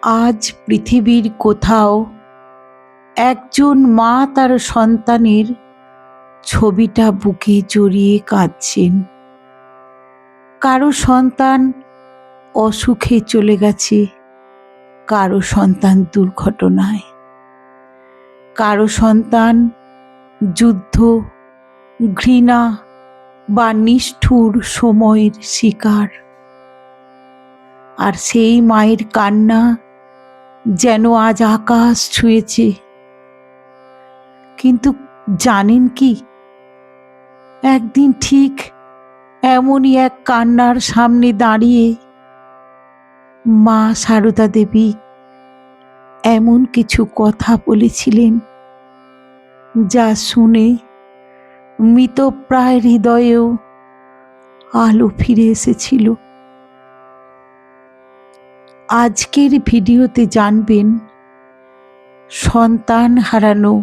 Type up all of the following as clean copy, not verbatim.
আজ পৃথিবীর কোথাও একজন মা তার সন্তানের ছবিটা বুকে জড়িয়ে কাঁদছেন। কারো সন্তান অসুখে চলে গেছে, কারো সন্তান দুর্ঘটনায়, কারো সন্তান যুদ্ধ, ঘৃণা বা নিষ্ঠুর সময়ের শিকার। আর সেই মায়ের কান্না যেন আজ আকাশ ছুঁয়েছে। কিন্তু জানেন কি, একদিন ঠিক এমনই এক কান্নার সামনে দাঁড়িয়ে মা সারদা দেবী এমন কিছু কথা বলেছিলেন যা শুনে মৃতপ্রায় হৃদয়েও আলো ফিরে এসেছিল। আজকের ভিডিওতে জানবেন সন্তান হারানো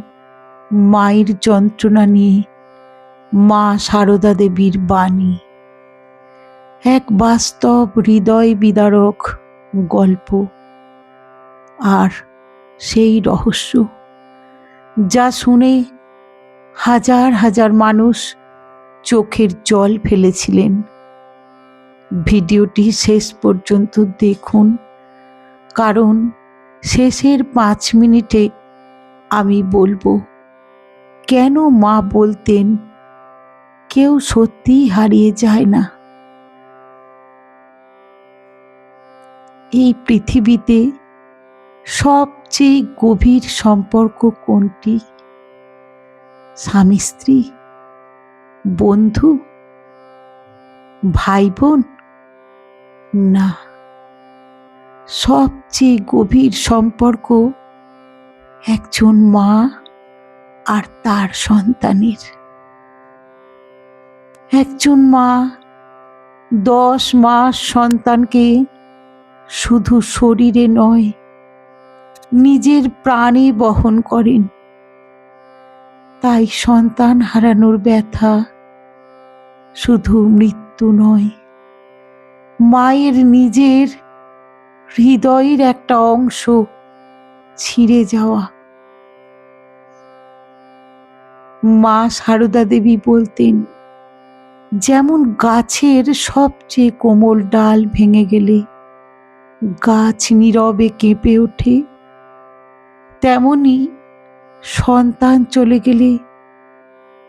মায়ের যন্ত্রণা নিয়ে মা সারদা দেবীর বাণী, এক বাস্তব হৃদয় বিদারক গল্প আর সেই রহস্য যা শুনে হাজার হাজার মানুষ চোখের জল ফেলেছিলেন। ভিডিওটি শেষ পর্যন্ত দেখুন, কারণ শেষের 5 মিনিটে আমি বলবো কেন মা বলতেন কেউ সত্যিই হারিয়ে যায় না। এই পৃথিবীতে সবচেয়ে গভীর সম্পর্ক কোনটি? স্বামী স্ত্রী, বন্ধু, ভাই বোন? না, সবচেয়ে গভীর সম্পর্ক একজন মা আর তার সন্তানের। একজন মা 10 মাস সন্তানকে শুধু শরীরে নয়, নিজের প্রাণে বহন করেন। তাই সন্তান হারানোর ব্যথা শুধু মৃত্যু নয়, মায়ের নিজের হৃদয়ের একটা অংশ ছিঁড়ে যাওয়া। মা সারদা দেবী বলতেন, যেমন গাছের সবচেয়ে কোমল ডাল ভেঙে গেলে গাছ নীরবে কেঁপে ওঠে, তেমনি সন্তান চলে গেলে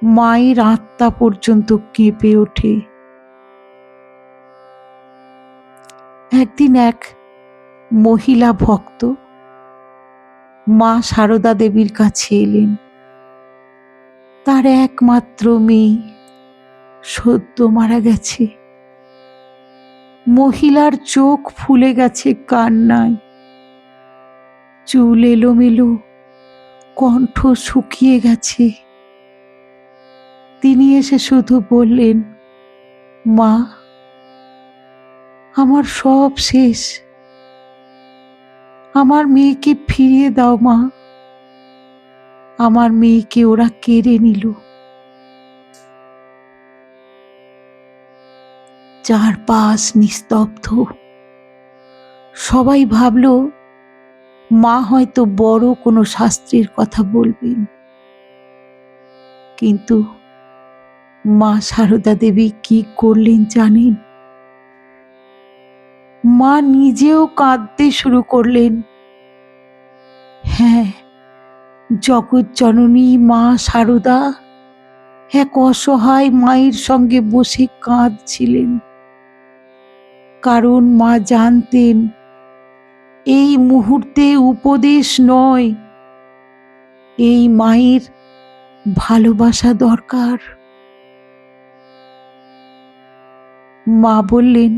মায়ের আত্মা পর্যন্ত কেঁপে ওঠে। একদিন এক মহিলা ভক্ত মা সারদা দেবীর কাছে এলেন। তার একমাত্র মেয়ে সদ্য মারা গেছে। মহিলার চোখ ফুলে গেছে কান্নায়, চুল এলোমেলো, কণ্ঠ শুকিয়ে গেছে। তিনি এসে শুধু বললেন, মা, আমার সব শেষ, আমার মেয়েকে ফিরিয়ে দাও মা, আমার মেয়েকে ওরা কেড়ে নিল। চারপাশ নিস্তব্ধ। সবাই ভাবল মা হয়তো বড় কোনো শাস্ত্রের কথা বলবেন, কিন্তু মা সারদা দেবী কি করলেন জানেন? মা নিজেও কাঁদতে শুরু করলেন। হ্যাঁ, জগৎ জননী মা সারদা এক অসহায় মায়ের সঙ্গে বসে কাঁদছিলেন, কারণ মা জানতেন এই মুহূর্তে উপদেশ নয়, এই মায়ের ভালোবাসা দরকার। মা বললেন,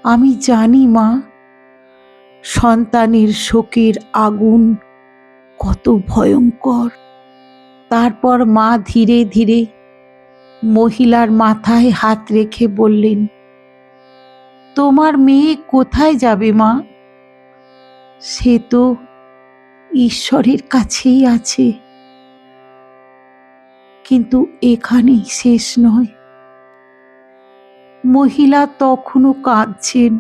আমি জানি মা, সন্তানের শোকের আগুন কত ভয়ঙ্কর। তারপর মা ধীরে ধীরে মহিলার মাথায় হাত রেখে বললেন, তোমার মেয়ে কোথায় যাবে মা? সে তো ঈশ্বরের কাছেই আছে। কিন্তু এখানেই শেষ নয়। মহিলা তখনও কাঁদছেন।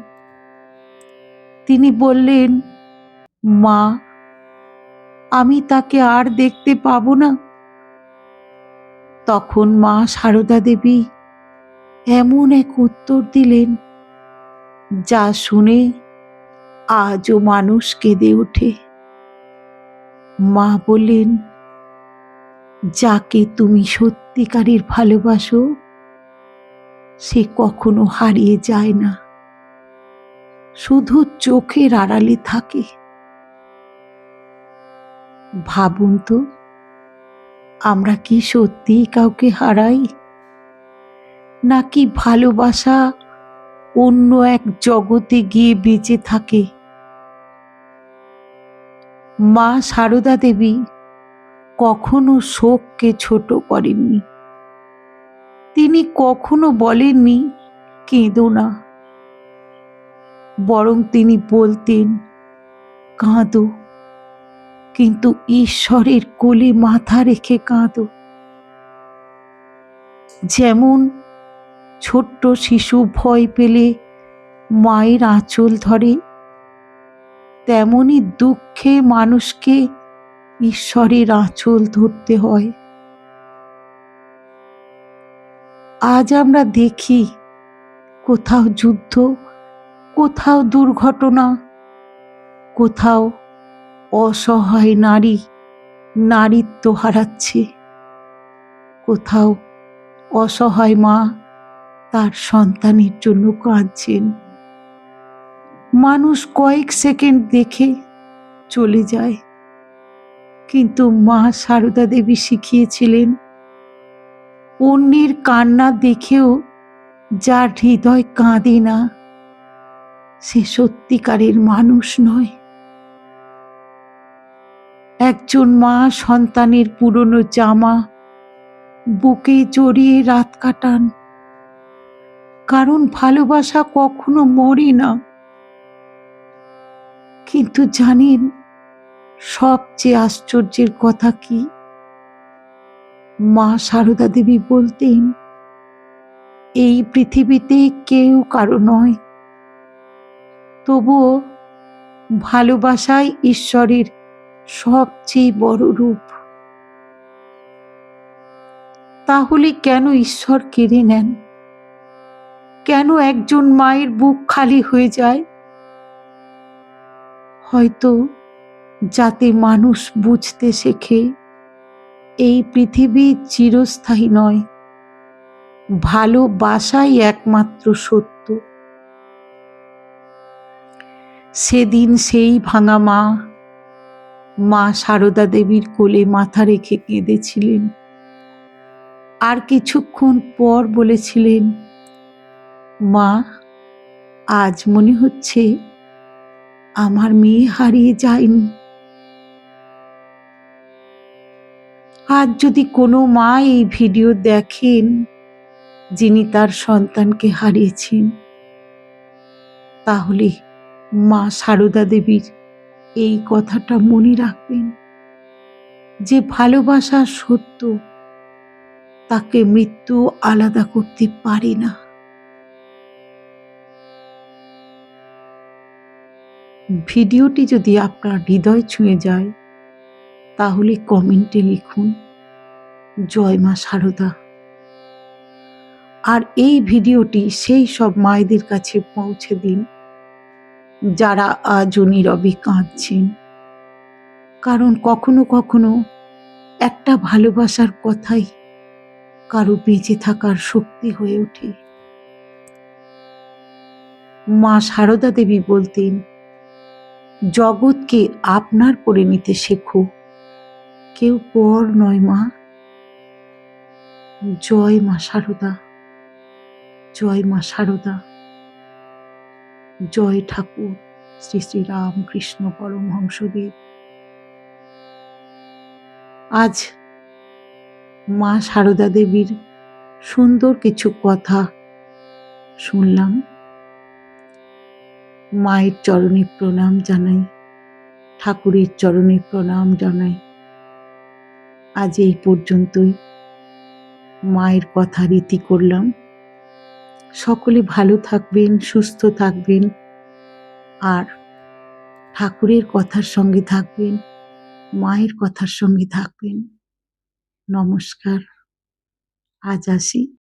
তিনি বললেন, মা, আমি তাকে আর দেখতে পাবো না। তখন মা সারদা দেবী এমন এক উত্তর দিলেন যা শুনে আজও মানুষ কেঁদে ওঠে। মা বললেন, যাকে তুমি সত্যিকারের ভালোবাসো সে কখনো হারিয়ে যায় না, শুধু চোখের আড়ালে থাকে। ভাবুন তো, আমরা কি সত্যিই কাউকে হারাই, নাকি ভালোবাসা অন্য এক জগতে গিয়ে বেঁচে থাকে? মা সারদা দেবী কখনো শোককে ছোট করেননি। তিনি কখনো বলেননি কেঁদো না, বরং তিনি বলতেন, কাঁদো, কিন্তু ঈশ্বরের কোলে মাথা রেখে কাঁদো। যেমন ছোট্ট শিশু ভয় পেলে মায়ের আঁচল ধরে, তেমনি দুঃখে মানুষকে ঈশ্বরের আঁচল ধরতে হয়। আজ আমরা দেখি কোথাও যুদ্ধ, কোথাও দুর্ঘটনা, কোথাও অসহায় নারী নারীত্ব হারাচ্ছে, কোথাও অসহায় মা তার সন্তানের জন্য কাঁদছেন। মানুষ কয়েক সেকেন্ড দেখে চলে যায়, কিন্তু মা সারদা দেবী শিখিয়েছিলেন, অন্যের কান্না দেখেও যার হৃদয় কাঁদে না সে সত্যিকারের মানুষ নয়। একজন মা সন্তানের পুরনো জামা বুকে জড়িয়ে রাত কাটান, কারণ ভালোবাসা কখনো মরে না। কিন্তু জানেন সবচেয়ে আশ্চর্যের কথা কি? মা সারদা দেবী বলতেন, এই পৃথিবীতে কেউ কারো নয়, তবুও ভালোবাসাই ঈশ্বরের সবচেয়ে বড় রূপ। তাহলে কেন ঈশ্বর কেড়ে নেন? কেন একজন মায়ের বুক খালি হয়ে যায়? হয়তো যাতে মানুষ বুঝতে শেখে এই পৃথিবী চিরস্থায়ী নয়, ভালোবাসাই একমাত্র সত্য। সেদিন সেই ভাঙা মা সারদা দেবীর কোলে মাথা রেখে কেঁদেছিলেন, আর কিছুক্ষণ পর বলেছিলেন, মা, আজ মনে হচ্ছে আমার মেয়ে হারিয়ে যায়নি। আজ যদি কোনো মা এই ভিডিও দেখেন যিনি তার সন্তানকে হারিয়েছেন, তাহলে মা সারদা দেবীর এই কথাটা মনে রাখবেন যে ভালোবাসা সত্য, তাকে মৃত্যু আলাদা করতে পারে না। ভিডিওটি যদি আপনার হৃদয় ছুঁয়ে যায় তাহলে কমেন্টে লিখুন, জয় মা সারদা। আর এই ভিডিওটি সেই সব মায়েদের কাছে পৌঁছে দিন যারা আজও নীরবে কাঁদছেন, কারণ কখনো কখনো একটা ভালোবাসার কথাই কারো বেঁচে থাকার শক্তি হয়ে ওঠে। মা সারদা দেবী বলতেন, জগৎকে আপনার করে নিতে শেখো, কেউ পর নয় মা। জয় মা সারদা, জয় মা সারদা, জয় ঠাকুর শ্রী শ্রী রামকৃষ্ণ পরমহংসদেব। আজ মা সারদা দেবীর সুন্দর কিছু কথা শুনলাম। মায়ের চরণে প্রণাম জানাই, ঠাকুরের চরণে প্রণাম জানাই। আজ এই পর্যন্তই, মায়ের কথা রীতি করলাম। সকলে ভালো থাকবেন, সুস্থ থাকবেন, আর ঠাকুরের কথার সঙ্গে থাকবেন, মায়ের কথার সঙ্গে থাকবেন। নমস্কার, আজ আসি।